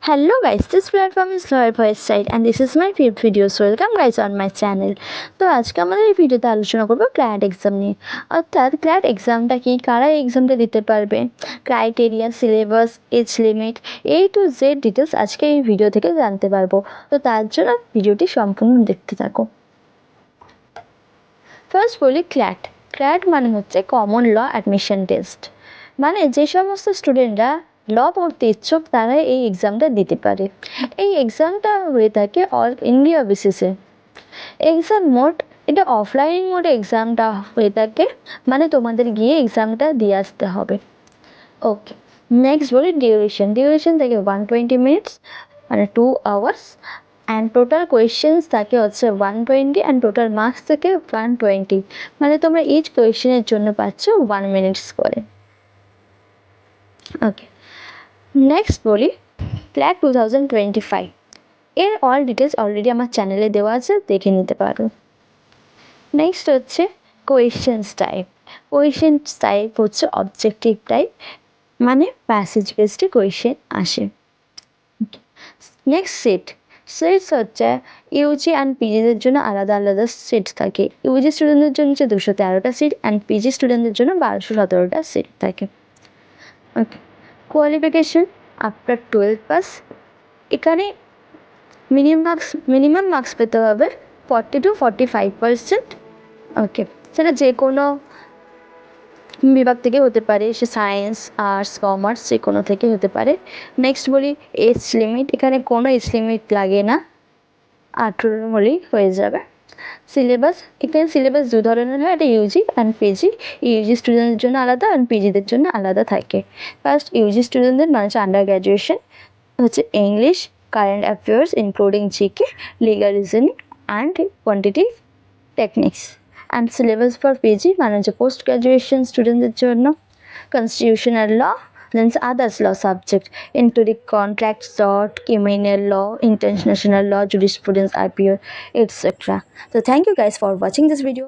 Hello guys, this platform is Lawyer Voice Site and this is my fifth video. So welcome guys on my channel. তো আজকে আমাদের এই ভিডিওতে আলোচনা করব ক্ল্যাট এক্সাম নিয়ে। অর্থাৎ ক্ল্যাট এক্সামটা কি, কারা এই এক্সামটা দিতে পারবে, criteria, syllabus, age limit, A to Z details আজকে এই ভিডিও থেকে জানতে পারবো। তো তার জন্য ভিডিওটি সম্পূর্ণ দেখতে থাকো। ফার্স্ট বলি ক্ল্যাট। ক্ল্যাট মানে হচ্ছে কমন ল অ্যাডমিশন টেস্ট, মানে যে সমস্ত স্টুডেন্টরা ল পড়তে ইচ্ছুক তারা এই এক্সামটা দিতে পারে। এই এক্সামটা হয়ে থাকে অল ইন্ডিয়া বেসিসে। এক্সাম মোড, এটা অফলাইন মোডে এক্সামটা হয়ে থাকে, মানে তোমাদের গিয়ে এক্সামটা দিয়ে আসতে হবে। ওকে, নেক্সট বলি ডিউরেশন। ডিউরেশন থাকে 120 মিনিটস, মানে 2 আওয়ার্স, অ্যান্ড টোটাল কোয়েশ্চেন্স থাকে হচ্ছে 120 অ্যান্ড টোটাল মার্কস থেকে 120, মানে তোমরা ইচ কোয়েশ্চেনের জন্য পাচ্ছ 1 মিনিটস করে। ওকে, নেক্সট বলি ক্ল্যাট 2025। এর অল ডিটেলস অলরেডি আমার চ্যানেলে দেওয়া আছে, দেখে নিতে পারো। নেক্সট হচ্ছে কোয়েশ্চেন্স টাইপ। কোয়েশ্চেন্স টাইপ হচ্ছে অবজেক্টিভ টাইপ, মানে প্যাসেজ বেসড কোয়েশ্চেন আসে। Next seat. সিটস হচ্ছে ইউজি অ্যান্ড পিজিদের জন্য আলাদা আলাদা সিট থাকে। ইউজি স্টুডেন্টদের জন্য হচ্ছে 213টা সিট অ্যান্ড পিজি স্টুডেন্টদের জন্য 1217টা সিট থাকে। ওকে, কোয়ালিফিকেশন আফটার 12 পাস। এখানে মিনিমাম মার্কস পেতে হবে 40 to 45%। ওকে, সেটা যে কোনো বিভাগ থেকে হতে পারে, সে সায়েন্স, আর্টস, কমার্স যে কোনো থেকে হতে পারে। নেক্সট বলি এজ লিমিট। এখানে কোনো এজ লিমিট লাগে না, 18 হলেই হয়ে যাবে। সিলেবাস, এখানে সিলেবাস দু ধরনের হয়, একটা ইউজি অ্যান্ড পিজি। ইউজি স্টুডেন্টদের জন্য আলাদা অ্যান্ড পিজিদের জন্য আলাদা থাকে। ফার্স্ট ইউজি স্টুডেন্টদের মানে হচ্ছে আন্ডার গ্র্যাজুয়েশন, হচ্ছে English, current affairs including GK, legal reasoning and quantitative techniques. And syllabus for PG মানে হচ্ছে পোস্ট গ্র্যাজুয়েশন স্টুডেন্টদের জন্য constitutional law, then others law subject including contracts law, criminal law, international law, jurisprudence, IPO, etc. So thank you guys for watching this video.